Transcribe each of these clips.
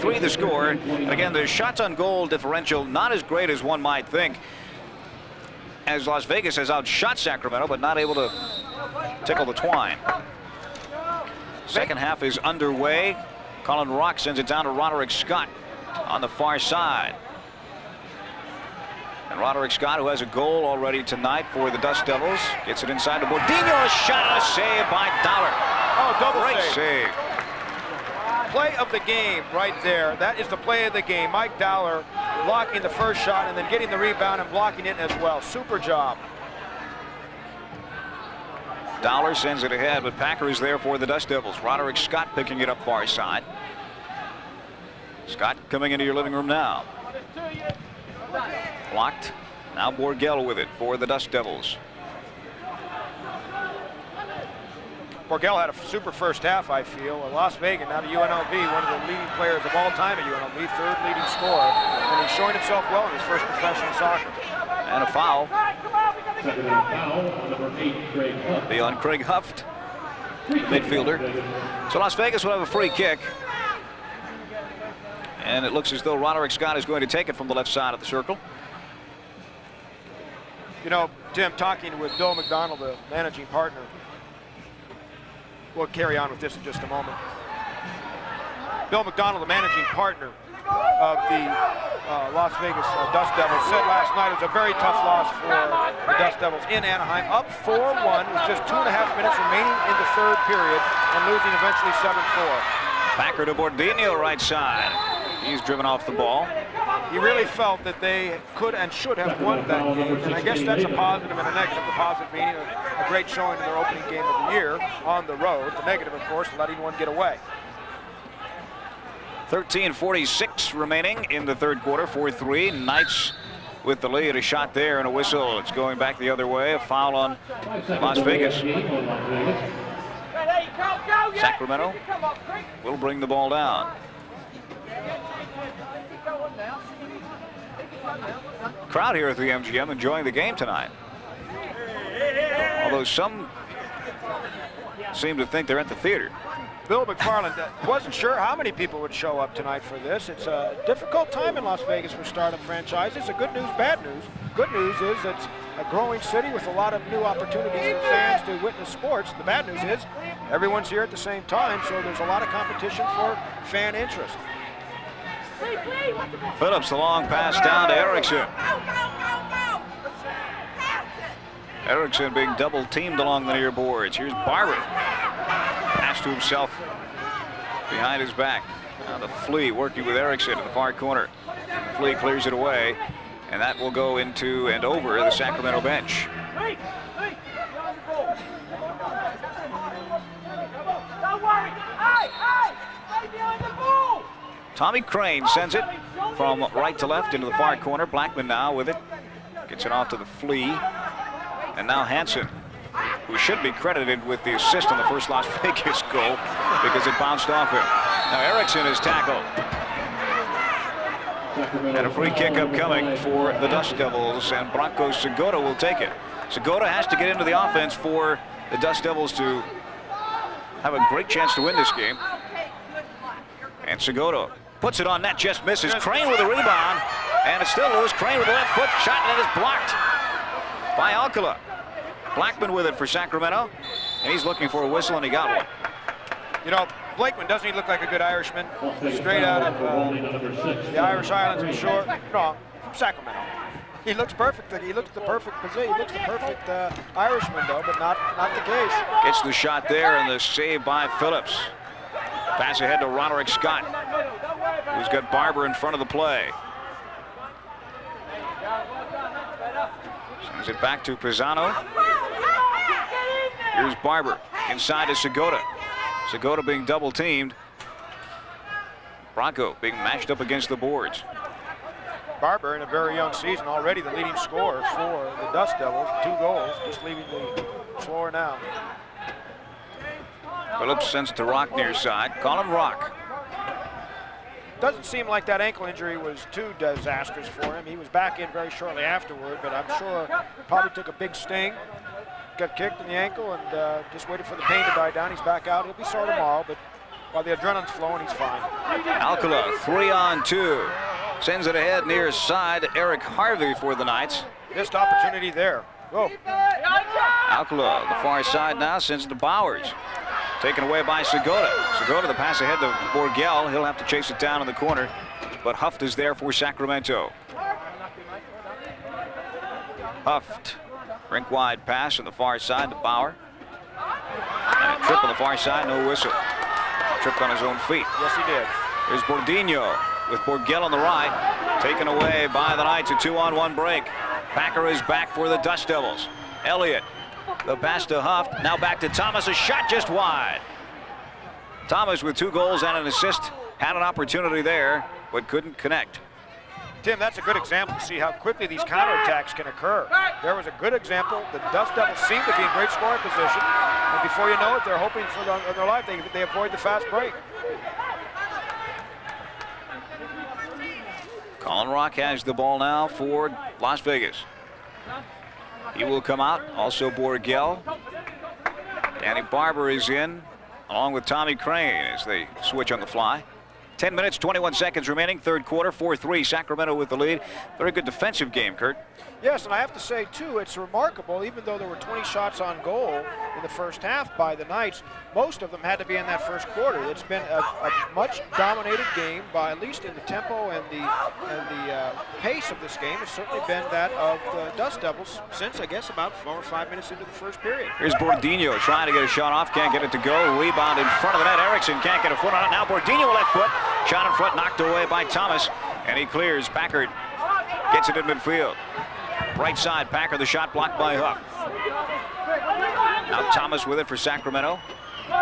4-3 the score. And again, the shots on goal differential not as great as one might think, as Las Vegas has outshot Sacramento, but not able to tickle the twine. Second half is underway. Colin Rock sends it down to Roderick Scott on the far side. And Roderick Scott, who has a goal already tonight for the Dustdevils, gets it inside the board. Dino, a shot and a save by Dollar. Oh, double Great save. Play of the game right there. That is the play of the game. Mike Dollar blocking the first shot and then getting the rebound and blocking it as well. Super job. Dollar sends it ahead, but Packer is there for the Dustdevils. Roderick Scott picking it up far side. Scott coming into your living room now. Blocked. Now Borgell with it for the Dustdevils. Borgell had a super first half, I feel. Las Vegas, now to UNLV, one of the leading players of all time at UNLV, third leading scorer. And he's showing himself well in his first professional soccer. And a foul. Be on Craig Huft, the midfielder. So Las Vegas will have a free kick. And it looks as though Roderick Scott is going to take it from the left side of the circle. You know, Tim, talking with Bill McDonald, the managing partner. We'll carry on with this in just a moment. Bill McDonald, the managing partner of the Las Vegas Dustdevils, said last night it was a very tough loss for the Dustdevils in Anaheim, up 4-1 with just 2.5 minutes remaining in the third period and losing eventually 7-4. Packer to Bordino, right side. He's driven off the ball. He really felt that they could and should have won that game, and I guess that's a positive and a negative. The positive meaning a great showing in their opening game of the year on the road. The negative, of course, letting one get away. 13:46 remaining in the third quarter, 4-3. Knights with the lead, a shot there and a whistle. It's going back the other way, a foul on Las Vegas. Sacramento will bring the ball down. Crowd here at the MGM enjoying the game tonight. Although some seem to think they're at the theater. Bill McFarland wasn't sure how many people would show up tonight for this. It's a difficult time in Las Vegas for startup franchises. The good news, bad news. Good news is it's a growing city with a lot of new opportunities for fans to witness sports. The bad news is everyone's here at the same time, so there's a lot of competition for fan interest. Phillips, the long pass down to Erickson. Erickson being double teamed along the near boards. Here's Barber. Pass to himself behind his back. Now the Flea working with Erickson in the far corner. The Flea clears it away, and that will go into and over the Sacramento bench. Tommy Crane sends it from right to left into the far corner. Blackman now with it. Gets it off to the Flea. And now Hansen, who should be credited with the assist on the first Las Vegas goal because it bounced off him. Now Erickson is tackled. And a free kick upcoming for the Dustdevils, and Branko Segota will take it. Segota has to get into the offense for the Dustdevils to have a great chance to win this game. And Segota puts it on net, just misses. Crane with a rebound, and it's still loose. Crane with the left foot shot, and it is blocked by Alcala. Blackman with it for Sacramento, and he's looking for a whistle, and he got one. You know, Blakeman, doesn't he look like a good Irishman? Straight out of the Irish Islands and short. No, from Sacramento. He looks perfect. He looks the perfect position. He looks the perfect Irishman, though, but not the case. Gets the shot there, and the save by Phillips. Pass ahead to Roderick Scott, who's got Barber in front of the play. Sends it back to Pisano. Here's Barber inside to Segota. Segota being double teamed. Bronco being matched up against the boards. Barber in a very young season, already the leading scorer for the Dustdevils. 2 goals, just leaving the floor now. Phillips sends it to Rock near side. Colin Rock. Doesn't seem like that ankle injury was too disastrous for him. He was back in very shortly afterward, but I'm sure probably took a big sting. Got kicked in the ankle and just waited for the pain to die down. He's back out. He'll be sore tomorrow, but While the adrenaline's flowing, he's fine. Alcala, 3-on-2. Sends it ahead near side to Eric Harvey for the Knights. Missed opportunity there. Go. Alcala, the far side now, sends it to Bowers. Taken away by Segota. Segota, the pass ahead to Borgel. He'll have to chase it down in the corner, but Huft is there for Sacramento. Huft, rink wide pass on the far side to Bauer. And a trip on the far side, no whistle. Tripped on his own feet. Yes, he did. Here's Bordino with Borgel on the right. Taken away by the Knights, a 2-on-1 break. Packer is back for the Dust Devils. Elliott, the pass to Huft. Now back to Thomas, a shot just wide. Thomas with 2 goals and an assist. Had an opportunity there, but couldn't connect. Tim, that's a good example to see how quickly these counterattacks can occur. There was a good example. The Dust Devils seem to be in great scoring position. And before you know it, they're hoping for their life. They avoid the fast break. Colin Rock has the ball now for Las Vegas. He will come out. Also Borgel. Danny Barber is in, along with Tommy Crane as they switch on the fly. 10 minutes, 21 seconds remaining, third quarter, 4-3, Sacramento with the lead. Very good defensive game, Kurt. Yes, and I have to say, too, it's remarkable, even though there were 20 shots on goal in the first half by the Knights, most of them had to be in that first quarter. It's been a much dominated game by, at least in the tempo and the pace of this game. It's certainly been that of the Dust Devils since, I guess, about 4 or 5 minutes into the first period. Here's Bordino trying to get a shot off, can't get it to go. Rebound in front of the net. Erickson can't get a foot on it. Now Bordino left foot. Shot in front, knocked away by Thomas, and he clears. Packard gets it in midfield. Right side, Packer, the shot blocked by Huff. Now Thomas with it for Sacramento.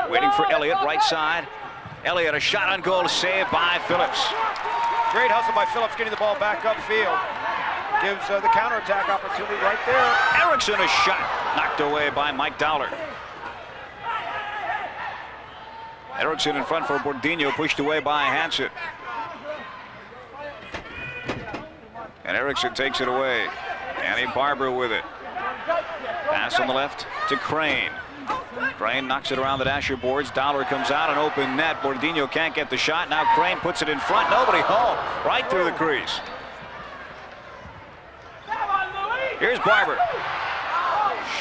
Waiting for Elliott, right side. Elliott, a shot on goal, saved by Phillips. Great hustle by Phillips, getting the ball back upfield. Gives the counterattack opportunity right there. Erickson, a shot, knocked away by Mike Dowler. Erickson in front for Bordino, pushed away by Hansen. And Erickson takes it away. Danny Barber with it. Pass on the left to Crane. Crane knocks it around the dasher boards. Dowler comes out, an open net. Bordino can't get the shot. Now Crane puts it in front. Nobody home. Right through the crease. Here's Barber.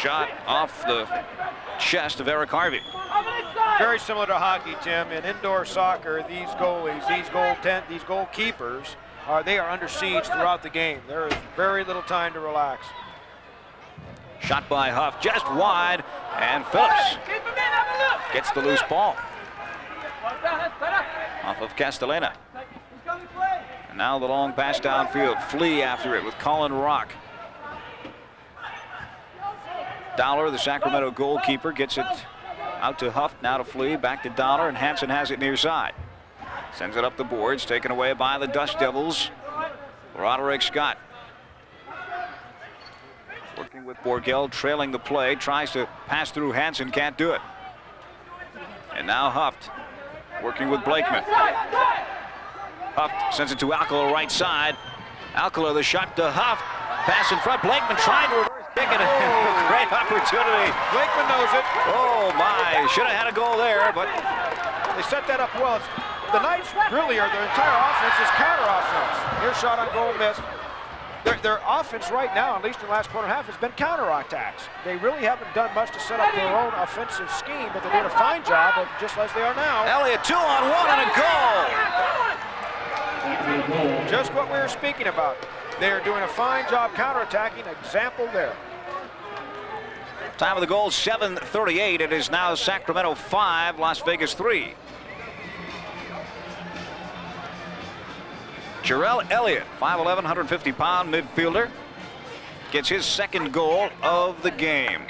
Shot off the chest of Eric Harvey. Very similar to hockey, Tim. In indoor soccer, these goalies, these goalkeepers, they are under siege throughout the game. There is very little time to relax. Shot by Huff, just wide, and Phillips gets the loose ball off of Castellana. And now the long pass downfield. Flea after it with Colin Rock. Dowler, the Sacramento goalkeeper, gets it out to Huff, now to Flea, back to Dowler, and Hansen has it near side. Sends it up the boards, taken away by the Dust Devils. Roderick Scott. Working with Borgel, trailing the play, tries to pass through Hansen, can't do it. And now Huft, working with Blakeman. Huft sends it to Alcala, right side. Alcala, the shot to Huft. Pass in front, Blakeman trying to reverse kick it. Great opportunity. Blakeman knows it. Oh my, should have had a goal there, but they set that up well. The Knights really are, their entire offense is counter offense. Here's shot on goal, missed. Their offense right now, at least in the last quarter and a half, has been counterattacks. They really haven't done much to set up their own offensive scheme, but they're doing a fine job of just as they are now. Elliott, 2-on-1 and a goal. Just what we were speaking about. They are doing a fine job counterattacking. Example there. Time of the goal, 7:38. It is now Sacramento 5, Las Vegas 3. Jarrell Elliott, 5'11", 150-pound midfielder, gets his second goal of the game.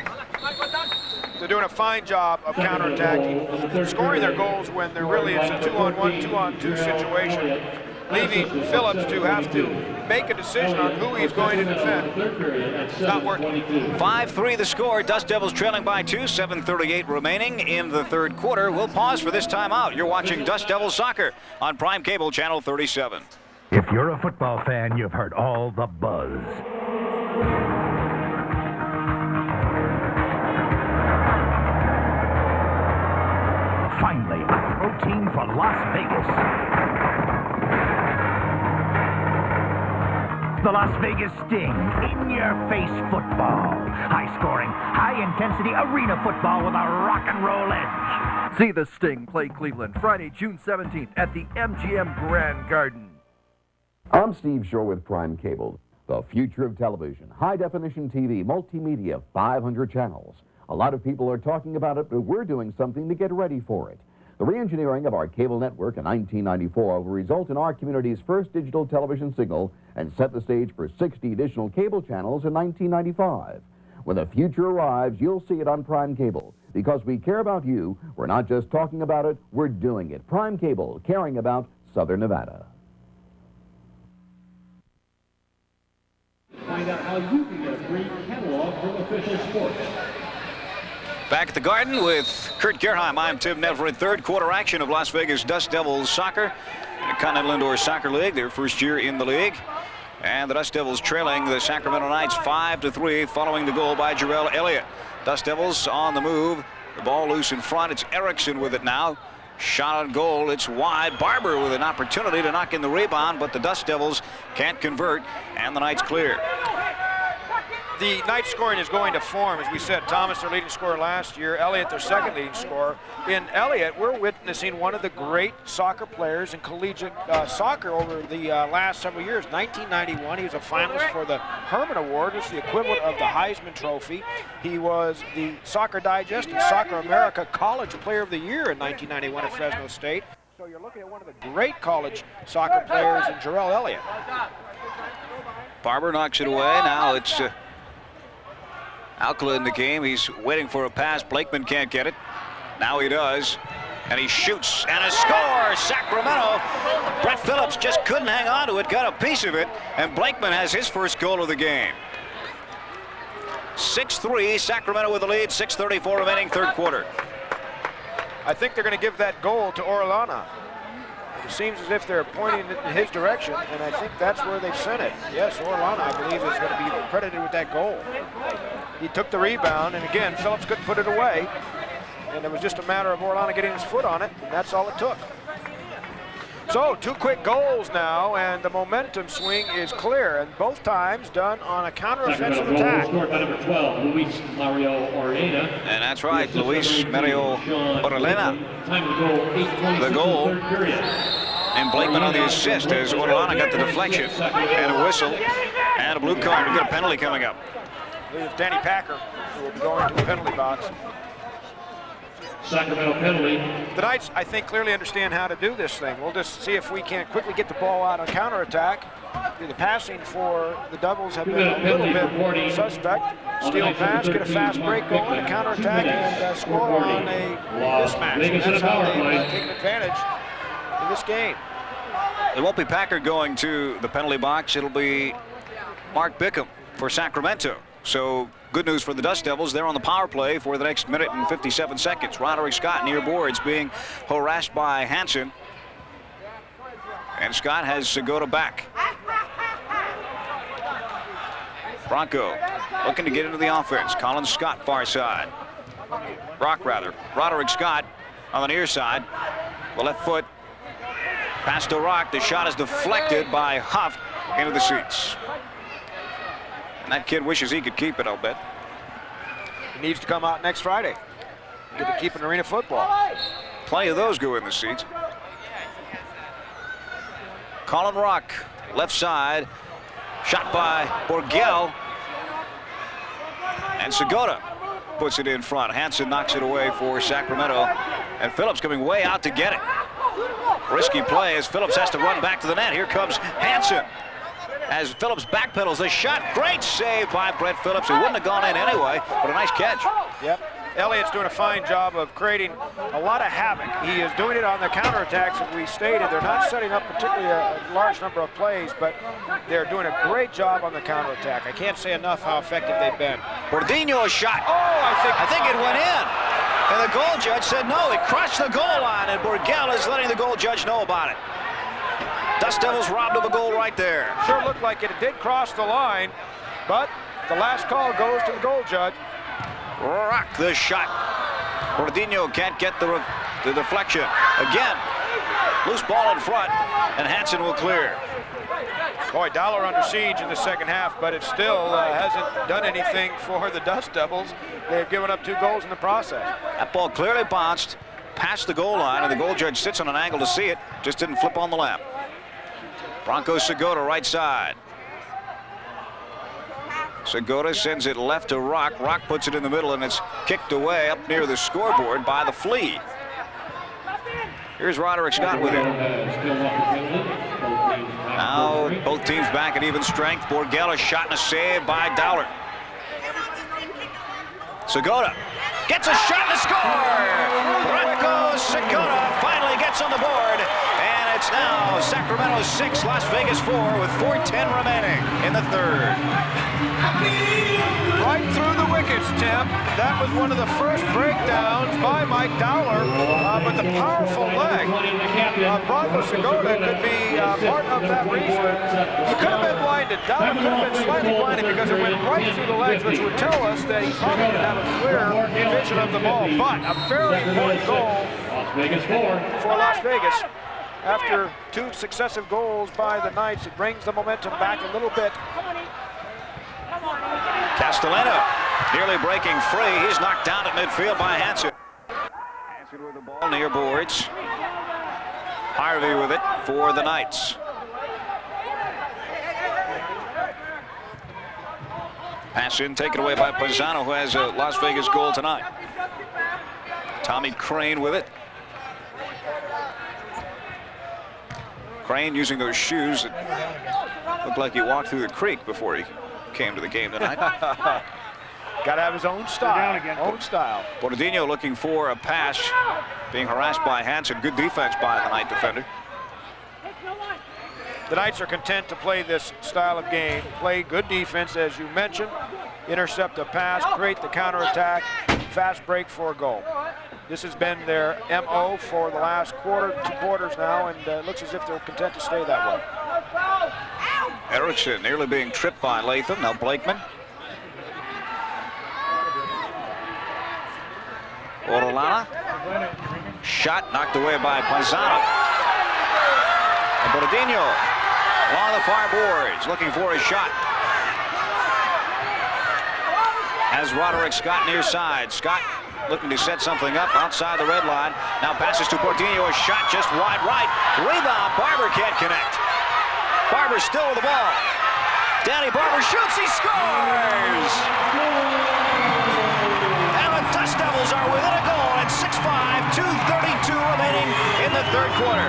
They're doing a fine job of counterattacking, scoring their goals when they're really, it's a 2-on-1, 2-on-2 situation, leaving Phillips to have to make a decision on who he's going to defend. It's not working. 5-3 the score. Dust Devils trailing by 2, 7:38 remaining in the third quarter. We'll pause for this timeout. You're watching Dust Devils Soccer on Prime Cable Channel 37. If you're a football fan, you've heard all the buzz. Finally, a team for Las Vegas. The Las Vegas Sting, in-your-face football. High-scoring, high-intensity arena football with a rock and roll edge. See the Sting play Cleveland Friday, June 17th at the MGM Grand Garden. I'm Steve Shore with Prime Cable. The future of television, high-definition TV, multimedia, 500 channels. A lot of people are talking about it, but we're doing something to get ready for it. The re-engineering of our cable network in 1994 will result in our community's first digital television signal and set the stage for 60 additional cable channels in 1995. When the future arrives, you'll see it on Prime Cable. Because we care about you, we're not just talking about it, we're doing it. Prime Cable, caring about Southern Nevada. Find out how you can get a free catalog from Official Sports. Back at the Garden with Kurt Gerheim. I'm Tim Neverett. Third quarter action of Las Vegas Dustdevils soccer in the Continental Indoor Soccer League, their first year in the league. And the Dustdevils trailing the Sacramento Knights 5-3 following the goal by Jarrell Elliott. Dustdevils on the move. The ball loose in front. It's Erickson with it now. Shot on goal. It's wide. Barber with an opportunity to knock in the rebound, but the Dustdevils can't convert, and the Knights clear. The Knights scoring is going to form. As we said, Thomas, their leading scorer last year, Elliott, their second leading scorer. In Elliott, we're witnessing one of the great soccer players in collegiate soccer over the last several years. 1991, he was a finalist for the Herman Award. It's the equivalent of the Heisman Trophy. He was the Soccer Digest and Soccer America College Player of the Year in 1991 at Fresno State. So you're looking at one of the great college soccer players in Jarrell Elliott. Barber knocks it away. Now it's Alcala in the game. He's waiting for a pass. Blakeman can't get it. Now he does. And he shoots. And a score! Sacramento. Brett Phillips just couldn't hang on to it. Got a piece of it. And Blakeman has his first goal of the game. 6-3. Sacramento with the lead. 6:34 remaining, third quarter. I think they're going to give that goal to Orellana. It seems as if they're pointing it in his direction, and I think that's where they've sent it. Yes, Orellana, I believe, is going to be credited with that goal. He took the rebound, and again, Phillips couldn't put it away. And it was just a matter of Orellana getting his foot on it, and that's all it took. So, two quick goals now, and the momentum swing is clear, and both times done on a counter-offensive attack. Scored by number 12, Luis Mario Orellana. And that's right, Luis Mario Orellana. Time of the goal, 8:26 The goal. in the third period. And Blakeman on the assist as Orellana got the deflection and a whistle and a blue card. We've got a penalty coming up. It's Danny Packer who will be going to the penalty box. Sacramento penalty. The Knights, I think, clearly understand how to do this thing. We'll just see if we can quickly get the ball out on counterattack. The passing for the Devils have been a little bit suspect. Steal pass, get a fast break going, a counterattack, and score on a mismatch. And that's how they've taken advantage in this game. It won't be Packer going to the penalty box. It'll be Mark Bickham for Sacramento. So good news for the Dustdevils. They're on the power play for the next minute and 57 seconds. Roderick Scott near boards being harassed by Hansen. And Scott has Segota back. Bronco looking to get into the offense. Colin Scott far side. Roderick Scott on the near side. The left foot. Pass to Rock. The shot is deflected by Huff into the seats. And that kid wishes he could keep it, I'll bet. He needs to come out next Friday. Get to keep an arena football. Plenty of those go in the seats. Colin Rock, left side. Shot by Borgel. And Segota puts it in front. Hansen knocks it away for Sacramento. And Phillips coming way out to get it. Risky play as Phillips has to run back to the net. Here comes Hansen. As Phillips backpedals the shot. Great save by Brett Phillips. It wouldn't have gone in anyway, but a nice catch. Yep. Elliott's doing a fine job of creating a lot of havoc. He is doing it on the counterattacks, as we stated. They're not setting up particularly a large number of plays, but they're doing a great job on the counterattack. I can't say enough how effective they've been. Bordino's shot. Oh, I think it went in. And the goal judge said no, it crossed the goal line, and Borgel is letting the goal judge know about it. Dustdevils robbed of a goal right there. Sure looked like it did cross the line, but the last call goes to the goal judge. Rock the shot. Bordino can't get the The deflection. Again, loose ball in front, and Hansen will clear. Boy, Dowler under siege in the second half, but it still hasn't done anything for the Dust Devils. They've given up 2 goals in the process. That ball clearly bounced past the goal line, and the goal judge sits on an angle to see it. Just didn't flip on the lap. Bronco Segota, right side. Segota sends it left to Rock. Rock puts it in the middle, and it's kicked away up near the scoreboard by the Flea. Here's Roderick Scott with it. Now both teams back at even strength. Borgell, a shot and a save by Dowler. Segota gets a shot and a score! Bronco Segota finally gets on the board. And it's now Sacramento 6, Las Vegas 4 with 4:10 remaining in the third. Right through the wickets, Tim. That was one of the first breakdowns by Mike Dowler, but the powerful leg Bronco Segota could be part of that reason. He could have been blinded. Dowler could have been slightly blinded because it went right through the legs, which would tell us that he probably didn't have a clear vision of the ball. But a very important goal for Las Vegas. After 2 successive goals by the Knights, it brings the momentum back a little bit. Castellano nearly breaking free. He's knocked down at midfield by Hansen. Hansen with the ball near boards. Harvey with it for the Knights. Pass in, taken away by Pisano, who has a Las Vegas goal tonight. Tommy Crane with it. Crane using those shoes that looked like he walked through the creek before he came to the game tonight. Got to have his own style. Own style. Bordino looking for a pass, being harassed by Hansen. Good defense by the Knight defender. The Knights are content to play this style of game, play good defense, as you mentioned, intercept a pass, create the counterattack, fast break for a goal. This has been their MO for the last 2 quarters now, and it looks as if they're content to stay that way. Erickson nearly being tripped by Latham. Now Blakeman. Orellana. Shot knocked away by Pisano. And Bordino along the far boards looking for a shot. As Roderick Scott near side. Scott looking to set something up outside the red line. Now passes to Bordino, a shot just wide right. Rebound, Barber can't connect. Barber still with the ball. Danny Barber shoots, he scores! And the Dustdevils are within a goal at 6-5, 2:32 remaining in the third quarter.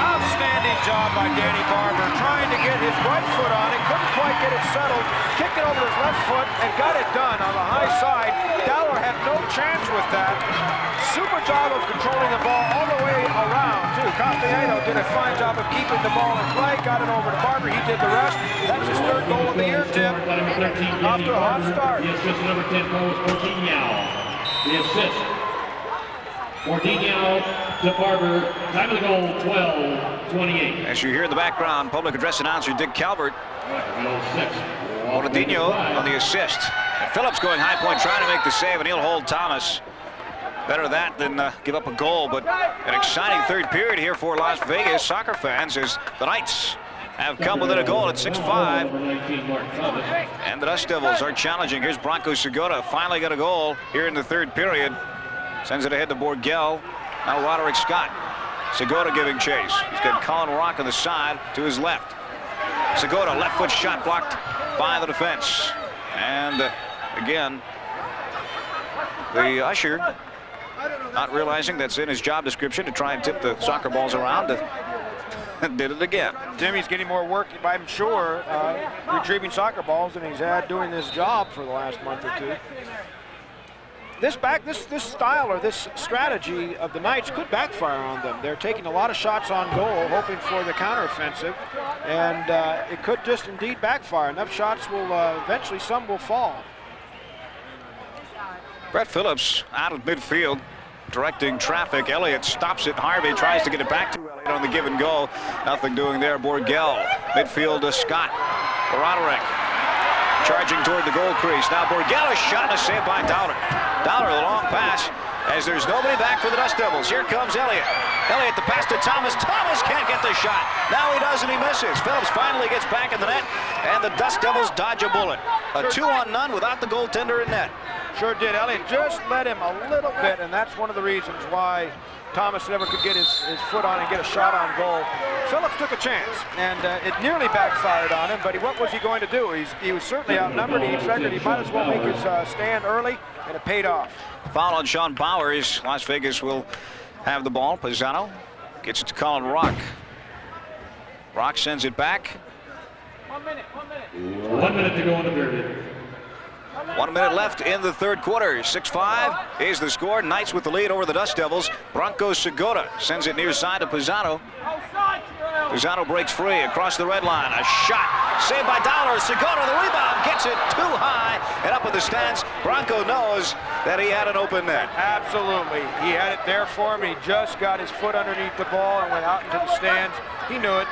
Outstanding job by Danny Barber, trying to get his right foot on it, couldn't quite get it settled, kicked it over his left foot, and got it done on the high side. Dowler had no chance with that. Super job of controlling the ball all the way around, too. Castellano did a fine job of keeping the ball in play, got it over to Barber, he did the rest. That's his 3rd goal of the year, Tim. Off to a hot start. The assist number 10 goes Bordino. The assist. Bordino to Barber. Time of the goal, 12:28. As you hear in the background, public address announcer Dick Calvert. Bordino on the assist. And Phillips going high point, trying to make the save, and he'll hold Thomas. Better that than give up a goal, but an exciting third period here for Las Vegas soccer fans as the Knights have come within a goal at 6-5. And the Dust Devils are challenging. Here's Bronco Segota, finally got a goal here in the third period. Sends it ahead to Borgell. Now Roderick Scott. Segota giving chase. He's got Colin Rock on the side to his left. Segota, left foot shot blocked by the defense. And again, the usher not realizing that's in his job description to try and tip the soccer balls around, did it again. Timmy's getting more work, I'm sure, retrieving soccer balls than he's had doing this job for the last month or 2. This style or this strategy of the Knights could backfire on them. They're taking a lot of shots on goal, hoping for the counteroffensive, and it could just indeed backfire. Enough shots will eventually, some will fall. Brett Phillips out of midfield, directing traffic. Elliott stops it. Harvey tries to get it back to Elliott on the give and go. Nothing doing there. Borgell, midfield to Scott. Roderick charging toward the goal crease. Now Borgell, a shot and a save by Dowler. Dowler, the long pass. as there's nobody back for the Dust Devils. Here comes Elliott. Elliott, the pass to Thomas. Thomas can't get the shot. Now he does, and he misses. Phillips finally gets back in the net, and the Dust Devils dodge a bullet. A 2-on-none without the goaltender in net. Sure did. Elliott just led him a little bit, and that's one of the reasons why Thomas never could get his foot on and get a shot on goal. Phillips took a chance, and it nearly backfired on him, but what was he going to do? He was certainly outnumbered. He figured he might as well make his stand early, and it paid off. Foul on Sean Bowers. Las Vegas will have the ball. Pisano gets it to Colin Rock. Rock sends it back. 1 minute to go in the period. 1 minute left in the third quarter. 6-5 is the score. Knights with the lead over the Dust Devils. Bronco Segura sends it near side to Pisano. Pisano breaks free across the red line. A shot saved by Dollar. Segura, the rebound, gets it too high and up in the stands. Bronco knows that he had an open net. Absolutely. He had it there for him. He just got his foot underneath the ball and went out into the stands. He knew it.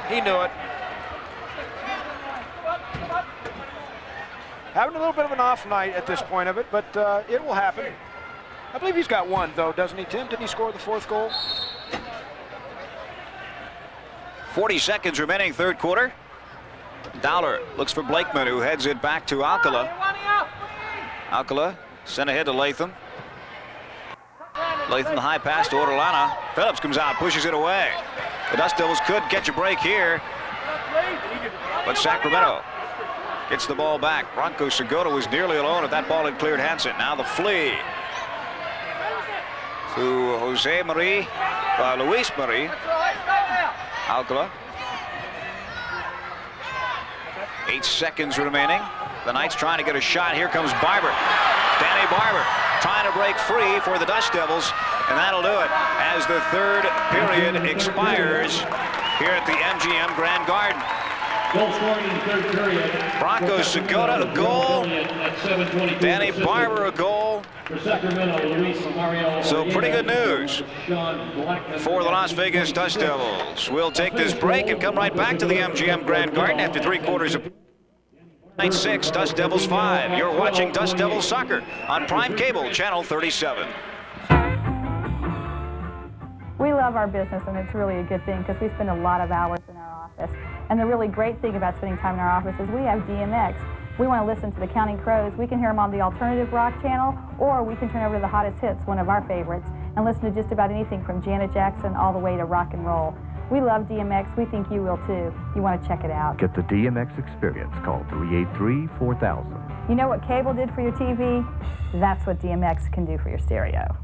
He knew it. Having a little bit of an off night at this point of it, but it will happen. I believe he's got one, though, doesn't he, Tim? Didn't he score the fourth goal? 40 seconds remaining, third quarter. Dowler looks for Blakeman, who heads it back to Alcala. Alcala sent ahead to Latham. Latham, the high pass to Orellana. Phillips comes out, pushes it away. The Dust Devils could catch a break here, but Sacramento gets the ball back. Bronco Segura was nearly alone if that ball had cleared Hansen. Now the flea to Luis Marie. Alcala. 8 seconds remaining. The Knights trying to get a shot. Here comes Barber. Danny Barber trying to break free for the Dust Devils, and that'll do it as the third period expires here at the MGM Grand Garden. Goal scoring in the third period. Bronco Segura a goal. Danny Barber a goal. For Sacramento, Luis Mario. So pretty good news for the Las Vegas Dust Devils. We'll take this break and come right back to the MGM Grand Garden after 3 quarters of Night 6, Dust Devils 5. You're watching Dust Devils Soccer on Prime Cable, Channel 37. We love our business, and it's really a good thing because we spend a lot of hours in our office. And the really great thing about spending time in our office is we have DMX. We want to listen to the Counting Crows. We can hear them on the Alternative Rock channel, or we can turn over to the Hottest Hits, one of our favorites, and listen to just about anything from Janet Jackson all the way to rock and roll. We love DMX. We think you will too. You want to check it out. Get the DMX experience. Call 383-4000. You know what cable did for your TV? That's what DMX can do for your stereo.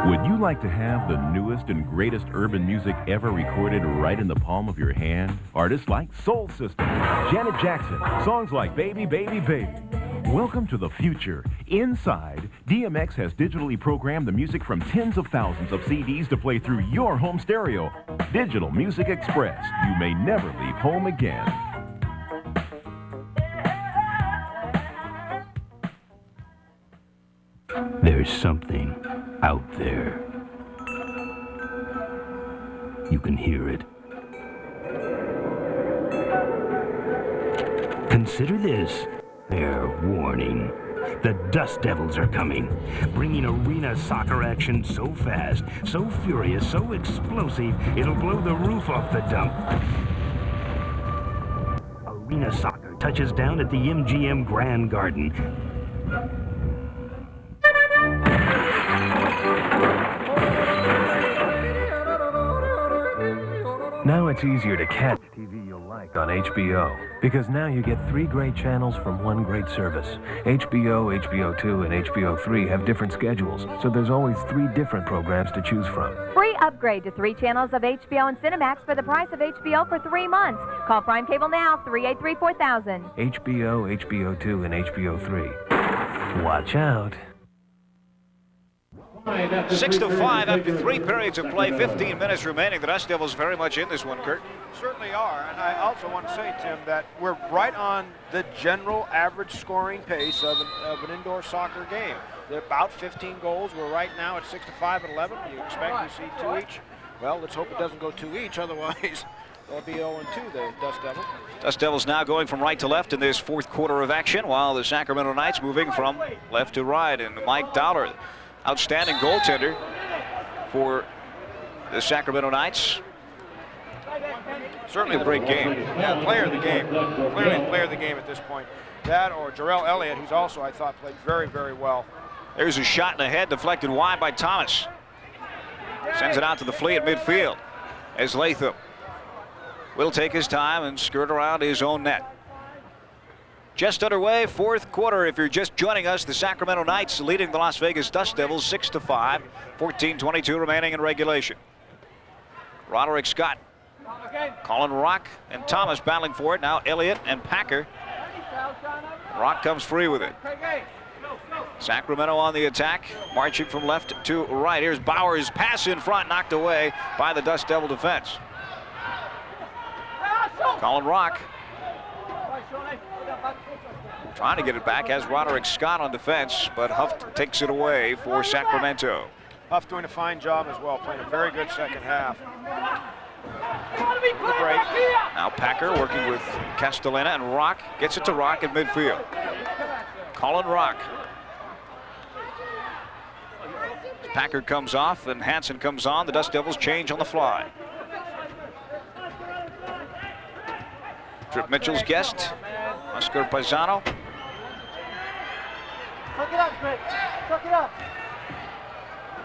Would you like to have the newest and greatest urban music ever recorded right in the palm of your hand? Artists like Soul System, Janet Jackson, songs like Baby, Baby, Baby. Welcome to the future. Inside, DMX has digitally programmed the music from tens of thousands of CDs to play through your home stereo. Digital Music Express. You may never leave home again. There's something out there. You can hear it. Consider this. Fair warning. The Dust Devils are coming, bringing arena soccer action so fast, so furious, so explosive, it'll blow the roof off the dump. Arena soccer touches down at the MGM Grand Garden. Now it's easier to catch TV you'll like on HBO, because now you get 3 great channels from 1 great service. HBO, HBO2, and HBO3 have different schedules, so there's always 3 different programs to choose from. Free upgrade to 3 channels of HBO and Cinemax for the price of HBO for 3 months. Call Prime Cable now, 383-4000. HBO, HBO2, and HBO3. Watch out. 6-5 after 3 periods of play, 15 minutes remaining. The Dust Devils very much in this one, Kurt. Certainly are, and I also want to say, Tim, that we're right on the general average scoring pace of an indoor soccer game. They're about 15 goals. We're right now at 6-5 and 11. You expect to see 2 each? Well, let's hope it doesn't go 2 each, otherwise They'll be 0-2, the Dust Devils. Dust Devils now going from right to left in this fourth quarter of action, while the Sacramento Knights moving from left to right. And Mike Dollar, outstanding goaltender for the Sacramento Knights. Certainly a great game. Yeah, player of the game. Clearly player of the game at this point. That or Jarrell Elliott, who's also, I thought, played very, very well. There's a shot in the head, deflected wide by Thomas. Sends it out to the flea at midfield as Latham will take his time and skirt around his own net. Just underway, fourth quarter. If you're just joining us, the Sacramento Knights leading the Las Vegas Dust Devils 6-5, 14:22 remaining in regulation. Roderick Scott, Colin Rock, and Thomas battling for it. Now Elliott and Packer. Rock comes free with it. Sacramento on the attack, marching from left to right. Here's Bauer's pass in front, knocked away by the Dust Devil defense. Colin Rock trying to get it back, has Roderick Scott on defense, but Huff takes it away for Sacramento. Huff doing a fine job as well, playing a very good second half. Good break. Now Packer working with Castellana, and Rock gets it to Rock at midfield. Colin Rock. Packer comes off and Hansen comes on. The Dust Devils change on the fly. Trip Mitchell's guest, Oscar Paisano.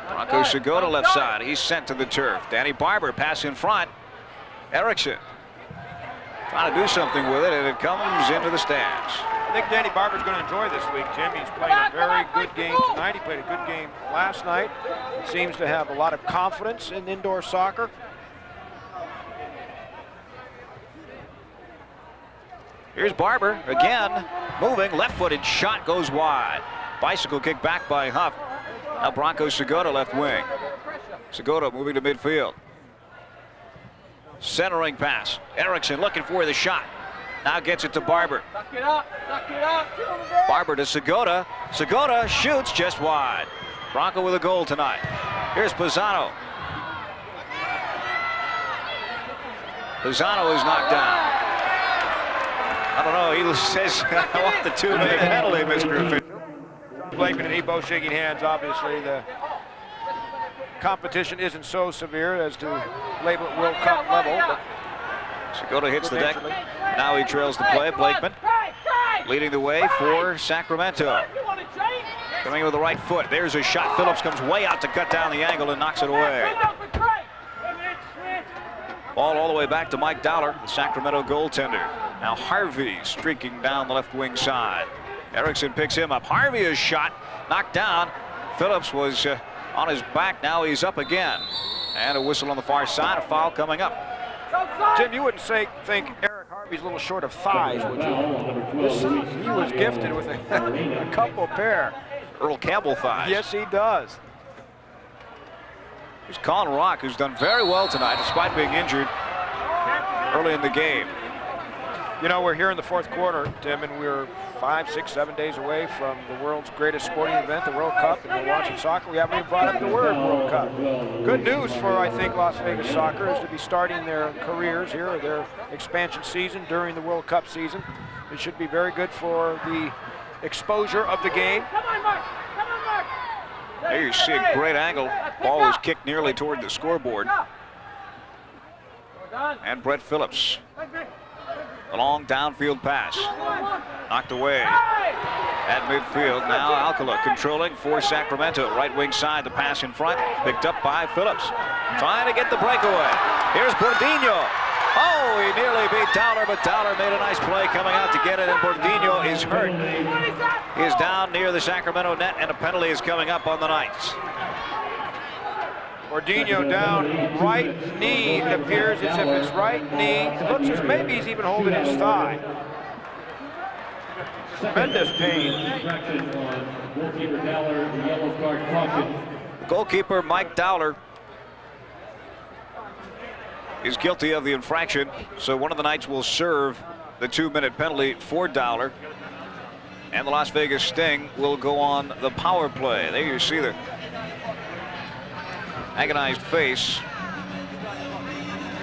Bronco Segota left side. He's sent to the turf. Danny Barber pass in front. Erickson trying to do something with it, and it comes into the stands. I think Danny Barber's going to enjoy this week, Jim. He's playing a very good game tonight. He played a good game last night. He seems to have a lot of confidence in indoor soccer. Here's Barber again, moving, left-footed shot goes wide. Bicycle kick back by Huff. Now Bronco Segota left wing. Segota moving to midfield. Centering pass. Erickson looking for the shot. Now gets it to Barber. Barber to Segota. Segota shoots just wide. Bronco with a goal tonight. Here's Pisano. Pisano is knocked down. I don't know, he says, I want the 2-minute penalty, Mr. Official. Blakeman and Ebo shaking hands, obviously. The competition isn't so severe as to label it World Cup level. But Segota hits the deck. Now he trails the play. Blakeman leading the way for Sacramento. Coming with the right foot. There's a shot. Phillips comes way out to cut down the angle and knocks it away. Ball all the way back to Mike Dollar, the Sacramento goaltender. Now Harvey streaking down the left wing side. Erickson picks him up. Harvey is shot, knocked down. Phillips was on his back. Now he's up again. And a whistle on the far side. A foul coming up. Jim, you wouldn't think Eric Harvey's a little short of thighs, would you? He was gifted with a couple pair. Earl Campbell thighs. Yes, he does. Here's Colin Rock, who's done very well tonight despite being injured early in the game. You know, we're here in the fourth quarter, Tim, and we're 5, 6, 7 days away from the world's greatest sporting event, the World Cup, and we're watching soccer. We haven't even brought up the word World Cup. Good news for, I think, Las Vegas soccer is to be starting their careers here, or their expansion season during the World Cup season. It should be very good for the exposure of the game. There you see a great angle. Ball was kicked nearly toward the scoreboard. And Brett Phillips. A long downfield pass. Knocked away at midfield. Now Alcala controlling for Sacramento. Right wing side, the pass in front. Picked up by Phillips. Trying to get the breakaway. Here's Bordino. Oh, he nearly beat Dowler, but Dowler made a nice play coming out to get it, and Bordino is hurt. He is down near the Sacramento net, and a penalty is coming up on the Knights. Bordino down, right knee. It appears as if it's right knee. It looks as maybe he's even holding his thigh. Tremendous pain. Goalkeeper Mike Dowler is guilty of the infraction, so one of the Knights will serve the 2-minute penalty for Dowler, and the Las Vegas Sting will go on the power play. There you see the agonized face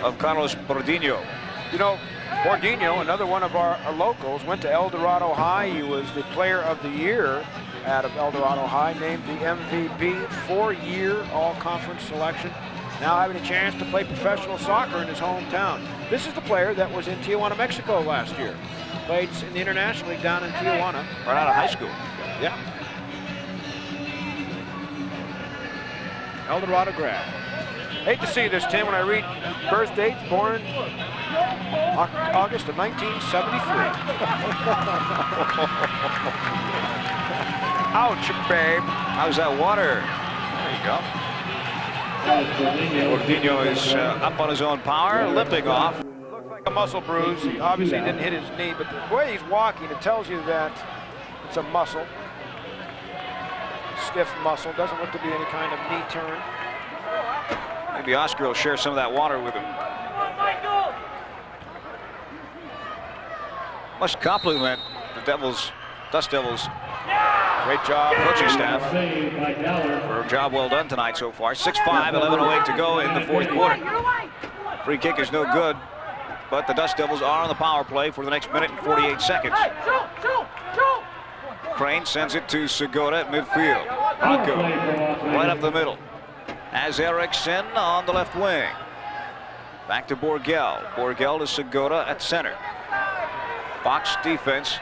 of Carlos Bordino. You know, Bordino, another one of our locals, went to El Dorado High. He was the player of the year out of El Dorado High, named the MVP, 4-year all-conference selection. Now having a chance to play professional soccer in his hometown. This is the player that was in Tijuana, Mexico last year. Played in the International League down in Tijuana. Right out of high school. Yeah. El Dorado grad. Hate to see this, Tim, when I read birth dates, born August of 1973. Ouch, babe. How's that water? There you go. Bordino is up on his own power, limping off. Looks like a muscle bruise. He obviously didn't hit his knee, but the way he's walking, it tells you that it's a muscle. Stiff muscle. Doesn't look to be any kind of knee turn. Maybe Oscar will share some of that water with him. Must compliment the Dust Devils. Great job, Coaching staff for a job well done tonight so far. 6-5, 11:08 to go in the fourth quarter. Free kick is no good, but the Dust Devils are on the power play for the next minute and 48 seconds. Crane sends it to Segura at midfield. Bronco right up the middle. As Erickson on the left wing. Back to Borgel. Borgel to Segura at center. Box defense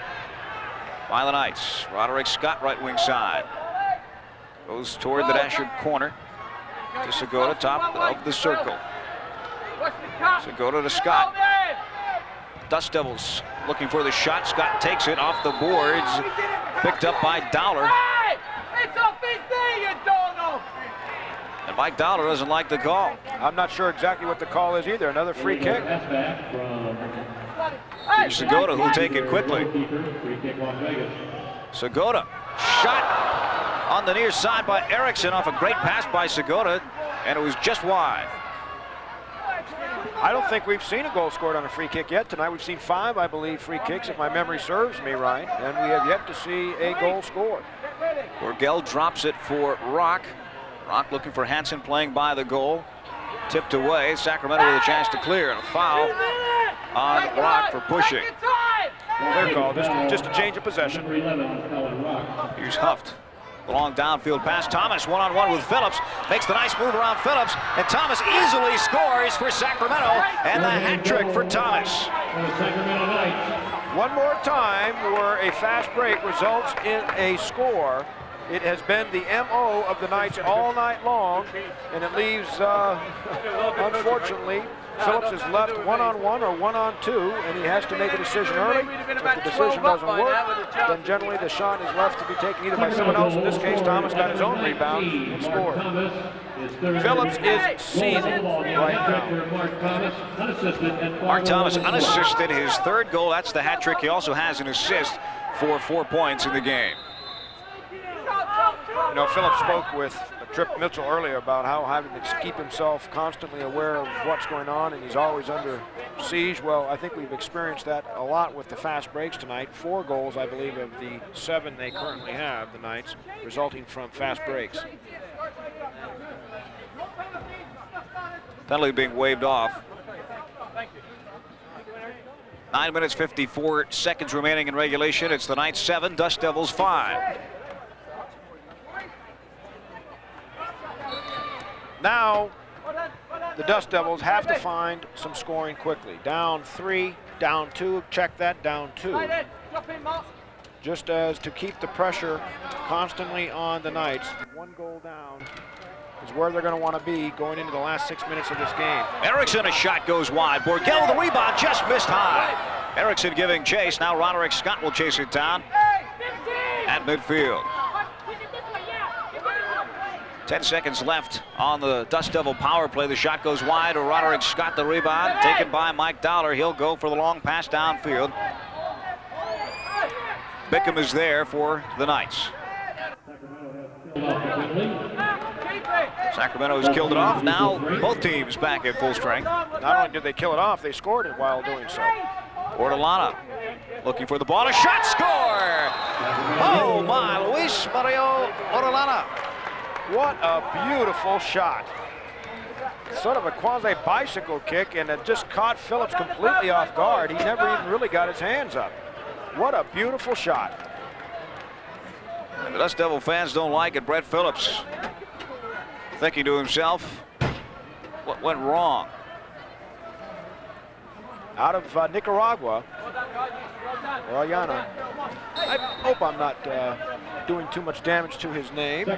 by the Knights. Roderick Scott, right wing side. Goes toward the Dasher corner. To Segura, top of the circle. Segura to Scott. Dust Devils looking for the shot. Scott takes it off the boards. Picked up by Dowler. And Mike Dowler doesn't like the call. I'm not sure exactly what the call is either. Another free kick. Segura who'll take it quickly. Segura, shot on the near side by Erickson off a great pass by Segura, and it was just wide. I don't think we've seen a goal scored on a free kick yet tonight. We've seen 5, I believe, free kicks, if my memory serves me right, and we have yet to see a goal scored. Borgel drops it for Rock. Rock looking for Hansen playing by the goal. Tipped away. Sacramento with a chance to clear, and a foul on Rock for pushing. Clear call, just a change of possession. Here's Huft. The long downfield pass. Thomas one-on-one with Phillips. Makes the nice move around Phillips. And Thomas easily scores for Sacramento. And the hat trick for Thomas. One more time where a fast break results in a score. It has been the MO of the Knights all night long. And it leaves, unfortunately, Phillips is left one-on-one or one-on-two, and he has to make a decision early. If the decision doesn't work, then generally the shot is left to be taken either by someone else. In this case, Thomas got his own rebound and scored. Phillips is seething right now. Mark Thomas unassisted, his third goal. That's the hat trick. He also has an assist for 4 points in the game. You know, Phillips spoke with Trip Mitchell earlier about how having to keep himself constantly aware of what's going on, and he's always under siege. Well, I think we've experienced that a lot with the fast breaks tonight. 4 goals, I believe, of the 7 they currently have, the Knights, resulting from fast breaks. Penalty being waved off. 9 minutes, 54 seconds remaining in regulation. It's the Knights 7, Dust Devils 5. Now, the Dust Devils have to find some scoring quickly. Down 3, down 2, check that, down 2. Just as to keep the pressure constantly on the Knights. 1 goal down is where they're going to want to be going into the last 6 minutes of this game. Erickson, a shot goes wide. Borgel with the rebound, just missed high. Erickson giving chase. Now Roderick Scott will chase it down at midfield. 10 seconds left on the Dust Devil power play. The shot goes wide. Roderick Scott the rebound, taken by Mike Dowler. He'll go for the long pass downfield. Bickham is there for the Knights. Sacramento has killed it off. Now both teams back at full strength. Not only did they kill it off, they scored it while doing so. Ortolana looking for the ball. A shot, score! Oh my, Luis Mario Ortolana. What a beautiful shot. sort of a quasi-bicycle kick, and it just caught Phillips completely off guard. He never even really got his hands up. What a beautiful shot. And the Dust Devil fans don't like it. Brett Phillips thinking to himself, what went wrong? Out of Nicaragua, or Ayana. I hope I'm not doing too much damage to his name. Me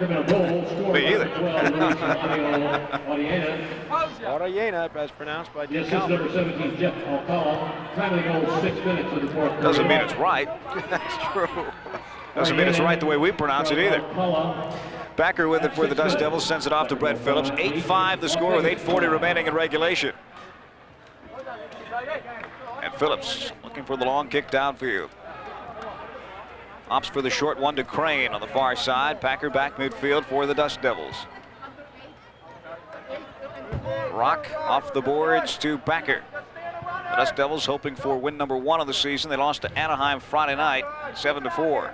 either. Orellana, as pronounced by This Dean is number 17, Jeff Alcala. Timely goal, 6 minutes in the fourth quarter. Doesn't mean it's right. That's true. Doesn't mean it's right the way we pronounce it either. Backer with it for the Dust Devils, sends it off to Brett Phillips. 8-5 the score with 8:40 remaining in regulation. And Phillips looking for the long kick downfield. Opts for the short one to Crane on the far side. Packer back midfield for the Dust Devils. Rock off the boards to Packer. The Dust Devils hoping for win number 1 of the season. They lost to Anaheim Friday night, 7-4.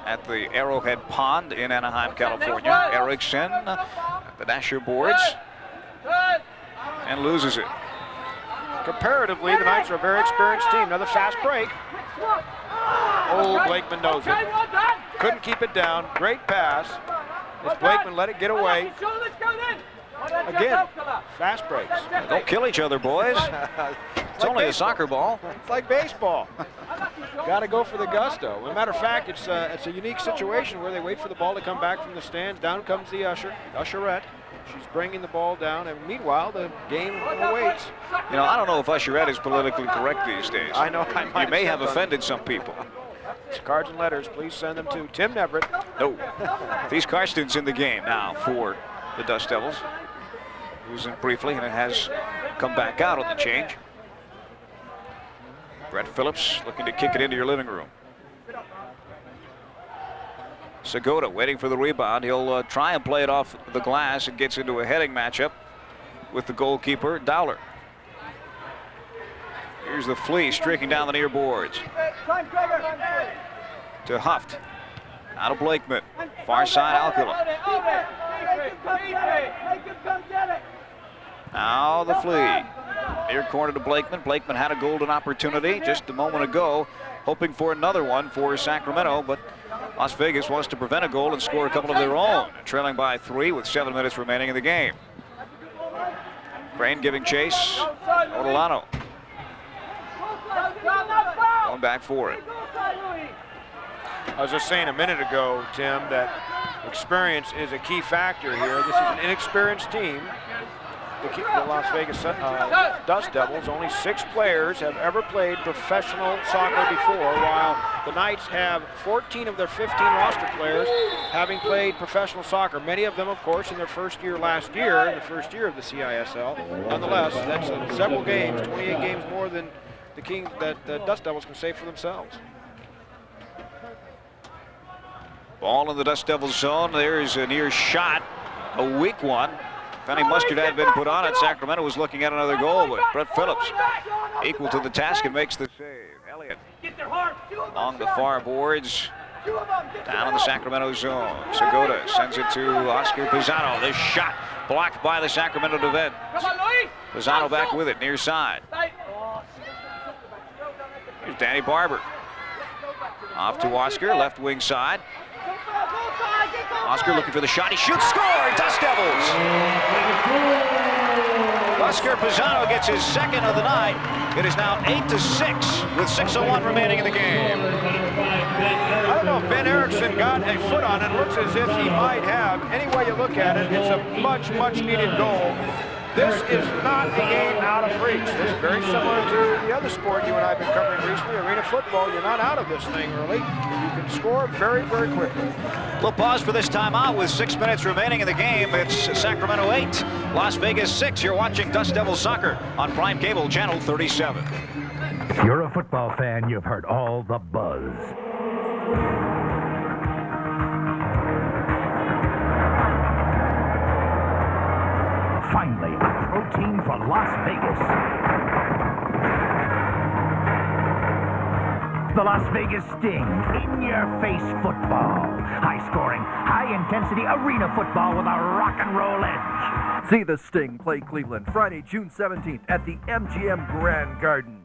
At the Arrowhead Pond in Anaheim, California. Erickson at the Dasher boards and loses it. Comparatively, the Knights are a very experienced team. Another fast break. Oh, Blakeman knows it. Couldn't keep it down. Great pass. As Blakeman let it get away. Again, fast breaks. Don't kill each other, boys. It's only a soccer ball. It's like baseball. Got to go for the gusto. As a matter of fact, it's a unique situation where they wait for the ball to come back from the stands. Down comes the usherette. She's bringing the ball down, and meanwhile, the game awaits. You know, I don't know if usherette is politically correct these days. I know. You may have offended some people. Cards and letters, please send them to Tim Neverett. No. These Carston's in the game now for the Dust Devils. He was in briefly, and it has come back out on the change. Brett Phillips looking to kick it into your living room. Segota waiting for the rebound. He'll try and play it off the glass and gets into a heading matchup with the goalkeeper, Dowler. Here's the Flea streaking down the near boards. To Huft. Out of Blakeman. Far side, Alcala. Now the Flea. Near corner to Blakeman. Blakeman had a golden opportunity just a moment ago, hoping for another one for Sacramento, but Las Vegas wants to prevent a goal and score a couple of their own, trailing by 3 with 7 minutes remaining in the game. Crane giving chase. Orellana going back for it. I was just saying a minute ago, Tim, that experience is a key factor here. This is an inexperienced team. The Las Vegas Dust Devils, only 6 players have ever played professional soccer before, while the Knights have 14 of their 15 roster players having played professional soccer. Many of them, of course, in their first year last year, in the first year of the CISL. Nonetheless, that's several games, 28 games more than the Dust Devils can say for themselves. Ball in the Dust Devils zone. There's a near shot, a weak one. If any mustard had been put on it, Sacramento was looking at another goal, but Brett Phillips equal to the task and makes the save. Elliott along the far boards, down in the Sacramento zone. Segota sends it to Oscar Pisano. This shot blocked by the Sacramento defense. Pisano back with it, near side. Here's Danny Barber. Off to Oscar, left wing side. Oscar looking for the shot. He shoots, score! Dust Devils! Oscar Pisano gets his second of the night. It is now 8-6 with 6:01 remaining in the game. I don't know if Ben Erickson got a foot on it. It looks as if he might have. Any way you look at it, it's a much, much needed goal. This is not a game out of reach. This is very similar to the other sport you and I have been covering recently, arena football. You're not out of this thing early. You can score very, very quickly. We'll pause for this timeout with 6 minutes remaining in the game. It's Sacramento 8, Las Vegas 6. You're watching Dust Devils Soccer on Prime Cable Channel 37. If you're a football fan, you've heard all the buzz. Finally, a protein for Las Vegas. The Las Vegas Sting, in-your-face football. High-scoring, high-intensity arena football with a rock and roll edge. See the Sting play Cleveland Friday, June 17th at the MGM Grand Garden.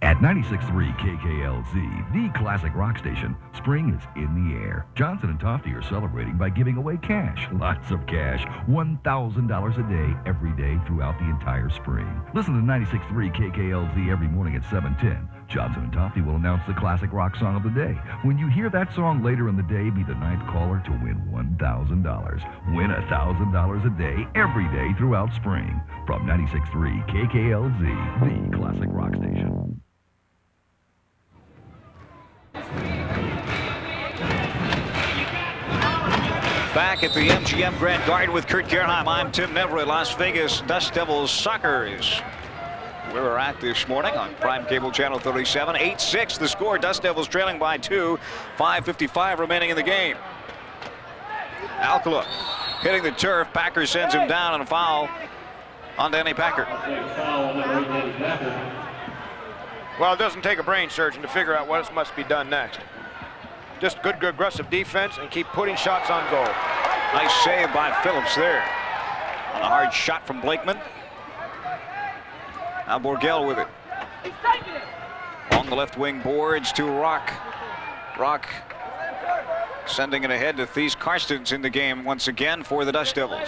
At 96.3 KKLZ, the classic rock station, spring is in the air. Johnson & Tofty are celebrating by giving away cash, lots of cash, $1,000 a day, every day throughout the entire spring. Listen to 96.3 KKLZ every morning at 7:10. Johnson & Tofty will announce the classic rock song of the day. When you hear that song later in the day, be the ninth caller to win $1,000. Win $1,000 a day, every day throughout spring. From 96.3 KKLZ, the classic rock station. Back at the MGM Grand Garden with Kurt Gerheim, I'm Tim Neverett. Las Vegas Dust Devils soccer is where we're at this morning on Prime Cable Channel 37. 8-6 the score. Dust Devils trailing by 2. 5:55 remaining in the game. Alcala hitting the turf. Packer sends him down on a foul on Danny Packer. Well, it doesn't take a brain surgeon to figure out what must be done next. Just good aggressive defense and keep putting shots on goal. Nice save by Phillips there. On a hard shot from Blakeman. Now Borgell with it. Along the left wing boards to Rock. Rock sending it ahead to Thies Karstens in the game once again for the Dust Devils.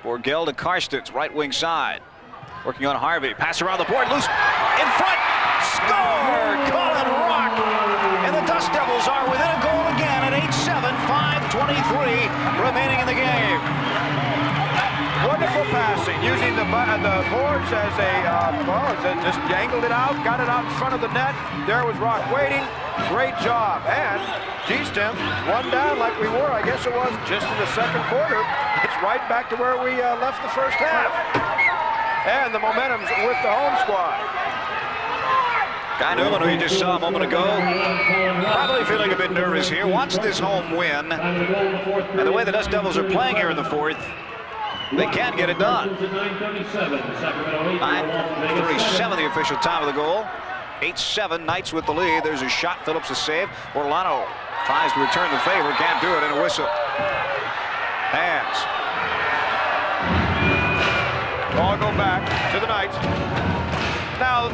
Borgell to Karstens, right wing side. Working on Harvey. Pass around the board, loose. In front. Score! Colin Rock! And the Dust Devils are within a goal again at 8-7, 5:23 remaining in the game. Wonderful passing, using the boards as just angled it out, got it out in front of the net. There was Rock waiting. Great job. And G-Stem, one down like we were, I guess it was, just in the second quarter. It's right back to where we left the first half. And the momentum's with the home squad. Guy Newman, who you just saw a moment ago, probably feeling a bit nervous here, wants this home win. And the way the Dust Devils are playing here in the fourth, they can get it done. 9:37 the official time of the goal. 8-7, Knights with the lead. There's a shot, Phillips a save. Orlano tries to return the favor, can't do it, and a whistle. Hands. Ball go back to the Knights. Now,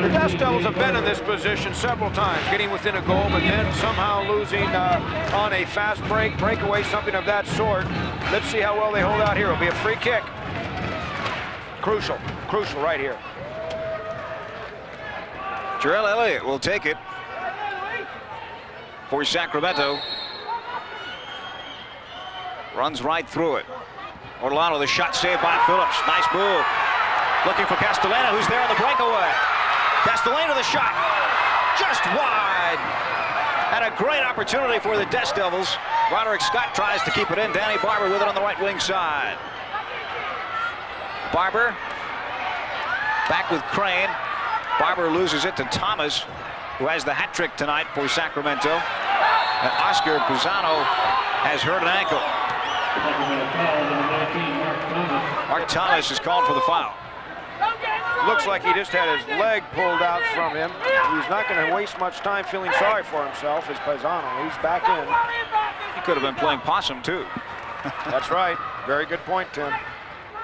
the Dust Devils have been in this position several times, getting within a goal, but then somehow losing on a fast breakaway, something of that sort. Let's see how well they hold out here. It'll be a free kick. Crucial right here. Jarrell Elliott will take it for Sacramento. Runs right through it. Orlano, the shot saved by Phillips. Nice move. Looking for Castellano, who's there on the breakaway. Castellano, the shot. Just wide. And a great opportunity for the Dust Devils. Roderick Scott tries to keep it in. Danny Barber with it on the right wing side. Barber back with Crane. Barber loses it to Thomas, who has the hat trick tonight for Sacramento. And Oscar Pisano has hurt an ankle. Mark Thomas is called for the foul. Looks like he just had his leg pulled out from him. He's not going to waste much time feeling sorry for himself as Pisano. He's back in. He could have been playing possum, too. That's right. Very good point, Tim.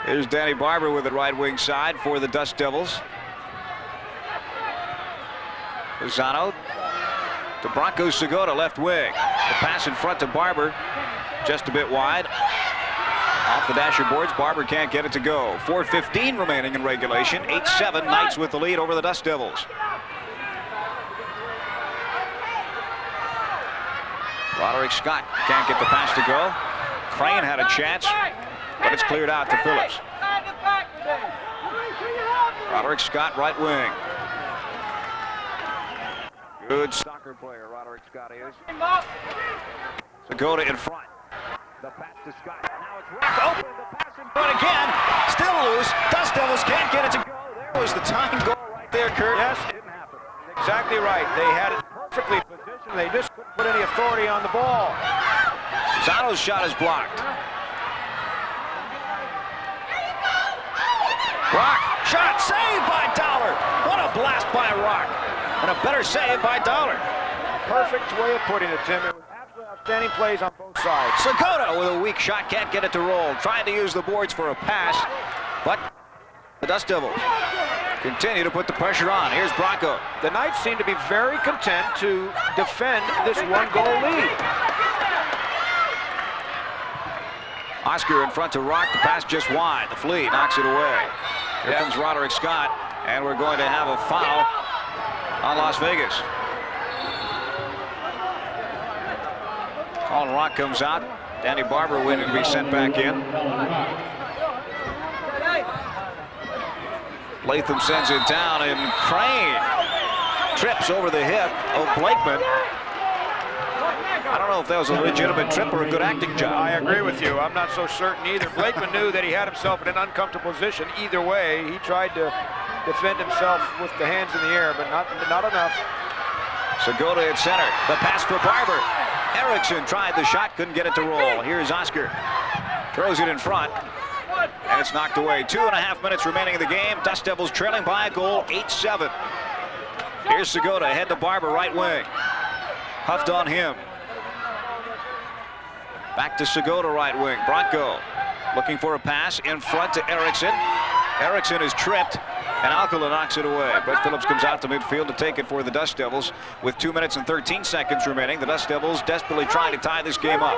Here's Danny Barber with the right wing side for the Dust Devils. Pisano to Bronco Segota, left wing. The pass in front to Barber, just a bit wide. Off the dasher boards, Barber can't get it to go. 4:15 remaining in regulation. 8-7, Knights with the lead over the Dust Devils. Roderick Scott can't get the pass to go. Crane had a chance, but it's cleared out to Phillips. Roderick Scott, right wing. Good soccer player, Roderick Scott is. Segota in front. The pass to Scott. Now it's Rock open. The pass in front again. Still loose. Dust Devils can't get it to go. There was the tying goal right there, Kurt. Yes, it didn't happen. Exactly right. They had it perfectly positioned. They just couldn't put any authority on the ball. Zano's shot is blocked. Rock, shot, saved by Dollar. What a blast by Rock. And a better save by Dollar. Perfect way of putting it, Tim. It was absolutely Outstanding plays on both sides. Segota with a weak shot, can't get it to roll. Trying to use the boards for a pass, but the Dust Devils continue to put the pressure on. Here's Bronco. The Knights seem to be very content to defend this one-goal lead. Oscar in front to Rock. The pass just wide. The Flea knocks it away. Here comes Roderick Scott, and we're going to have a foul on Las Vegas. Colin Rock comes out. Danny Barber waiting to be sent back in. Latham sends it down, and Crane trips over the hip of Blakeman. I don't know if that was a legitimate trip or a good acting job. I agree with you. I'm not so certain either. Blakeman knew that he had himself in an uncomfortable position. Either way, he tried to defend himself with the hands in the air, but not enough. Segota at center. The pass for Barber. Erickson tried the shot, couldn't get it to roll. Here's Oscar. Throws it in front. And it's knocked away. 2.5 minutes remaining in the game. Dust Devils trailing by a goal, 8-7. Here's Segota, ahead to Barber, right wing. Huffed on him. Back to Segota, right wing. Bronco looking for a pass in front to Erickson. Erickson is tripped, and Alcala knocks it away. Brett Phillips comes out to midfield to take it for the Dust Devils. With 2 minutes and 13 seconds remaining, the Dust Devils desperately trying to tie this game up.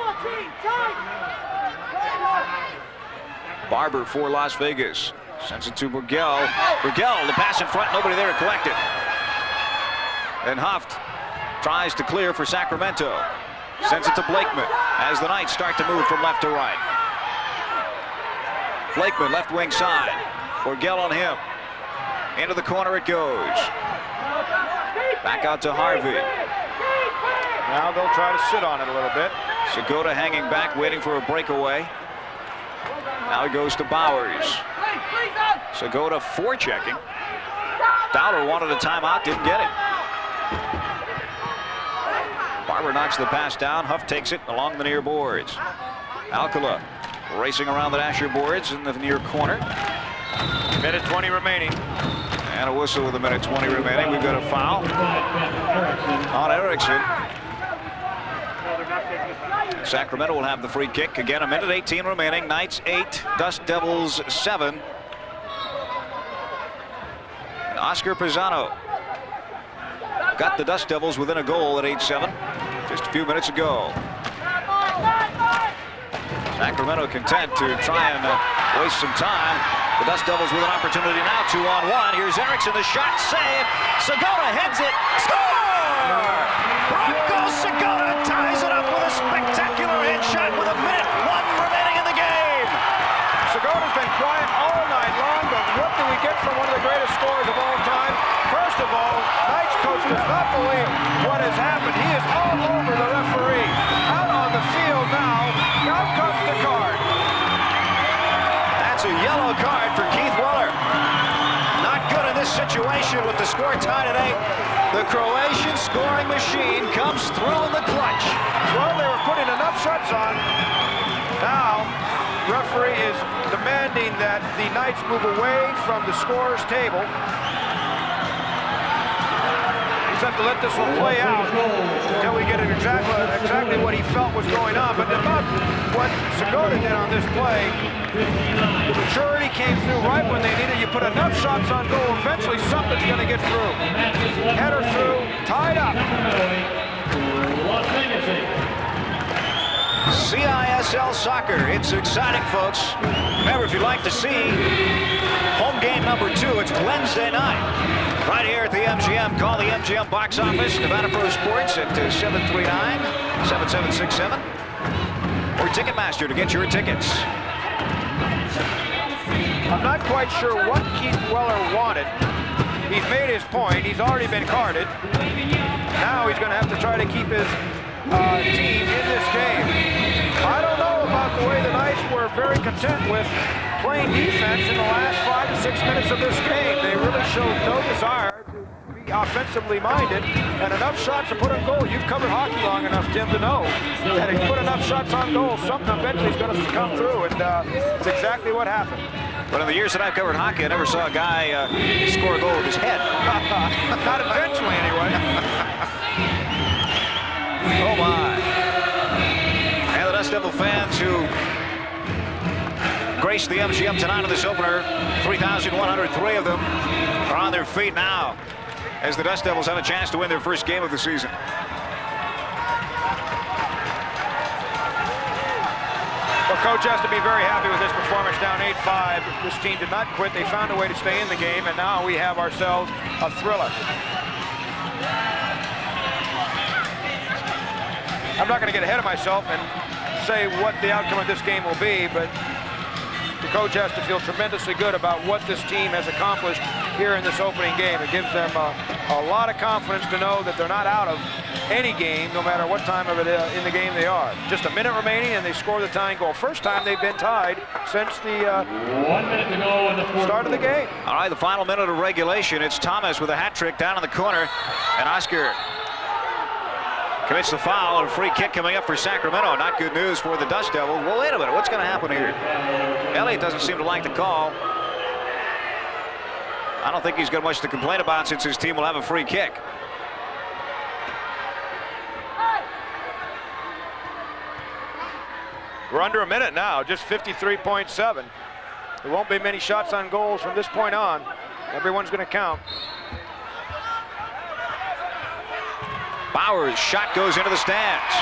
Barber for Las Vegas. Sends it to Burgell. Burgell, the pass in front, nobody there to collect it. And Huft tries to clear for Sacramento. Sends it to Blakeman as the Knights start to move from left to right. Blakeman, left wing side. Burgell on him. Into the corner it goes. Back out to Harvey. Now they'll try to sit on it a little bit. Segota hanging back, waiting for a breakaway. Now he goes to Bowers. Segota forechecking. Dowler wanted a timeout, didn't get it. Barber knocks the pass down. Huff takes it along the near boards. Alcala racing around the Asher boards in the near corner. Minute 20 remaining. And a whistle with a minute 20 remaining. We've got a foul on Erickson. Sacramento will have the free kick. Again, a minute 18 remaining. Knights 8, Dust Devils 7. And Oscar Pisano got the Dust Devils within a goal at 8-7 just a few minutes ago. Sacramento content to try and waste some time. The Dust Devils with an opportunity now, 2-on-1. Here's Erickson, the shot, save. Segota heads it, score! Bronco Segota ties it up with a spectacular headshot with a minute 1 remaining in the game. Segota's been quiet all night long, but what do we get from one of the greatest scorers of all time? First of all, Knights coach does not believe what has happened. He is all over the referee. Out on the field now. Out comes the card. That's a yellow card for Keith Weller. Not good in this situation with the score tied at 8. The Croatian scoring machine comes through in the clutch. Well, they were putting enough shots on. Now, referee is demanding that the Knights move away from the scorer's table. He's have to let this one play out until we get exactly what he felt was going on. But about what Segota did on this play, the maturity came through right when they needed. You put enough shots on goal, eventually something's going to get through. Header through, tied up. CISL soccer, it's exciting, folks. Remember, if you'd like to see home game number 2, it's Wednesday night. Right here at the MGM. Call the MGM box office, Nevada Pro Sports at 739-7767. Or Ticketmaster to get your tickets. I'm not quite sure what Keith Weller wanted. He's made his point. He's already been carded. Now he's going to have to try to keep his team in this game. I don't know about the way the Knights were very content with playing defense in the last 5 to 6 minutes of this game. They really showed no desire to be offensively minded, and enough shots to put on goal. You've covered hockey long enough, Tim, to know that if you put enough shots on goal, something eventually is going to come through, and it's exactly what happened. But in the years that I've covered hockey, I never saw a guy score a goal with his head. Not eventually, anyway. Oh, my. Dust Devil fans who graced the MGM tonight in this opener. 3,103 of them are on their feet now as the Dust Devils have a chance to win their first game of the season. Well, Coach has to be very happy with this performance, down 8-5. This team did not quit. They found a way to stay in the game, and now we have ourselves a thriller. I'm not going to get ahead of myself and say what the outcome of this game will be, but the coach has to feel tremendously good about what this team has accomplished here in this opening game. It gives them a lot of confidence to know that they're not out of any game, no matter what time of it in the game they are. Just a minute remaining, and they score the tying goal. First time they've been tied since the 1 minute to go in the fourth start of the game. All right, the final minute of regulation. It's Thomas with a hat trick down in the corner, and Oscar commits the foul. A free kick coming up for Sacramento. Not good news for the Dust Devils. Well, wait a minute. What's going to happen here? Elliott doesn't seem to like the call. I don't think he's got much to complain about since his team will have a free kick. We're under a minute now, just 53.7. There won't be many shots on goals from this point on. Everyone's going to count. Bauer's shot goes into the stands.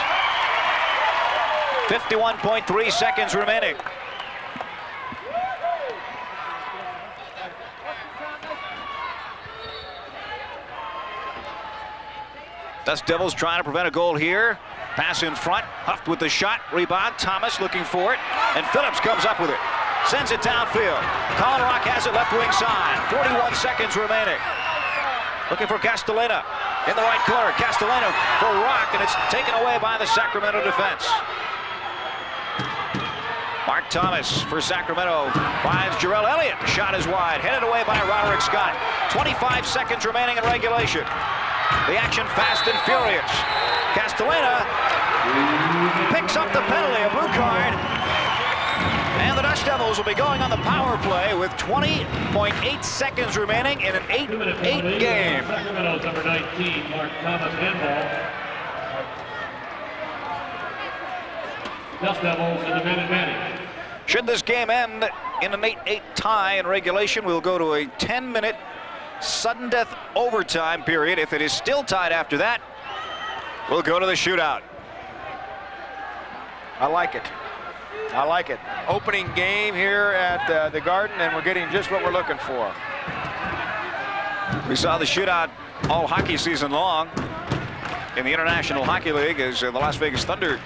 51.3 seconds remaining. Dust Devils trying to prevent a goal here. Pass in front, Huffed with the shot, rebound, Thomas looking for it, and Phillips comes up with it. Sends it downfield. Colin Rock has it left wing side. 41 seconds remaining. Looking for Castellana. In the right corner, Castellana for Rock, and it's taken away by the Sacramento defense. Mark Thomas for Sacramento finds Jarrell Elliott. The shot is wide, headed away by Roderick Scott. 25 seconds remaining in regulation. The action fast and furious. Castellana picks up the penalty, a blue card. And the Dust Devils will be going on the power play with 20.8 seconds remaining in an 8-8 game. Sacramento's number 19, Mark Thomas, handball. Dust Devils in the man advantage. Should this game end in an 8-8 tie in regulation, we'll go to a 10-minute sudden death overtime period. If it is still tied after that, we'll go to the shootout. I like it. I like it. Opening game here at the Garden, and we're getting just what we're looking for. We saw the shootout all hockey season long in the International Hockey League as the Las Vegas Thunder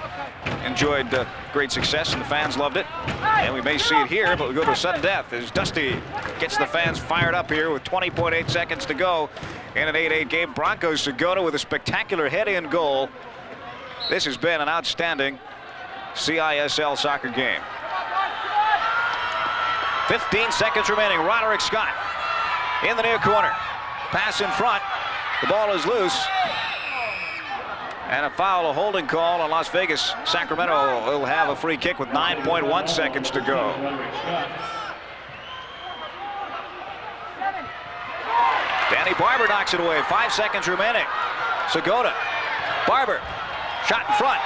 enjoyed great success and the fans loved it. And we may see it here, but we go to a sudden death as Dusty gets the fans fired up here with 20.8 seconds to go in an 8-8 game. Broncos Segota with a spectacular head-in goal. This has been an outstanding CISL soccer game. 15 seconds remaining. Roderick Scott in the near corner. Pass in front. The ball is loose. And a foul, a holding call on Las Vegas. Sacramento will have a free kick with 9.1 seconds to go. Danny Barber knocks it away. 5 seconds remaining. Segota. Barber. Shot in front.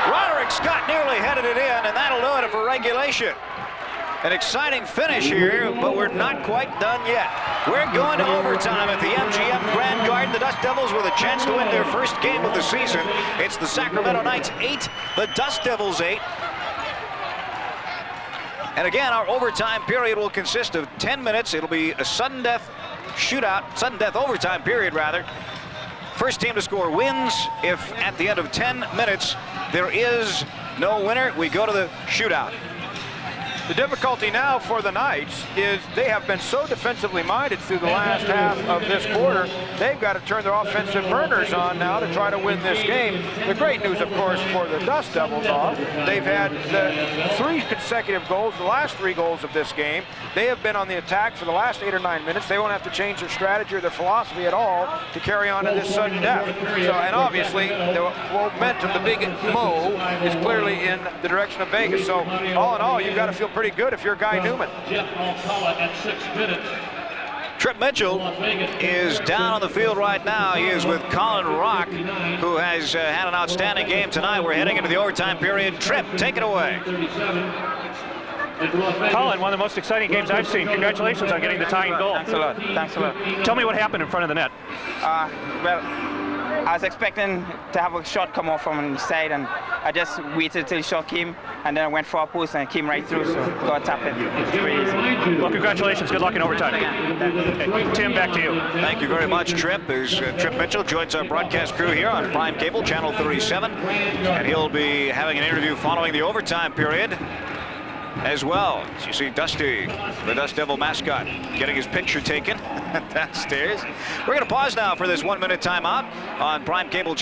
Roderick Scott nearly headed it in, and that'll do it for regulation. An exciting finish here, but we're not quite done yet. We're going to overtime at the MGM Grand Garden. The Dust Devils with a chance to win their first game of the season. It's the Sacramento Knights 8, the Dust Devils 8. And again, our overtime period will consist of 10 minutes. It'll be a sudden death shootout, sudden death overtime period rather. First team to score wins. If at the end of 10 minutes there is no winner, we go to the shootout. The difficulty now for the Knights is they have been so defensively minded through the last half of this quarter. They've got to turn their offensive burners on now to try to win this game. The great news, of course, for the Dust Devils are they've had the 3 consecutive goals, the last 3 goals of this game. They have been on the attack for the last 8 or 9 minutes. They won't have to change their strategy or their philosophy at all to carry on in this sudden death. So, and obviously, the momentum, the big mo, is clearly in the direction of Vegas. So, all in all, you've got to feel pretty good if you're Guy Newman. Jeff Alcala at 6 minutes. Trip Mitchell is down on the field right now. He is with Colin Rock, who has had an outstanding game tonight. We're heading into the overtime period. Trip, take it away. Colin, one of the most exciting games I've seen. Congratulations on getting the tying goal. Thanks a lot. Thanks a lot. Tell me what happened in front of the net. Well, I was expecting to have a shot come off from the side, and I just waited till the shot came, and then I went for a post and it came right through, so got tapped in. It's pretty easy. Well, congratulations. Good luck in overtime. Okay, Tim, back to you. Thank you very much, Trip. As Trip Mitchell joins our broadcast crew here on Prime Cable, Channel 37, and he'll be having an interview following the overtime period as well. As you see Dusty, the Dust Devil mascot, getting his picture taken downstairs. We're going to pause now for this 1-minute timeout on Prime Cable.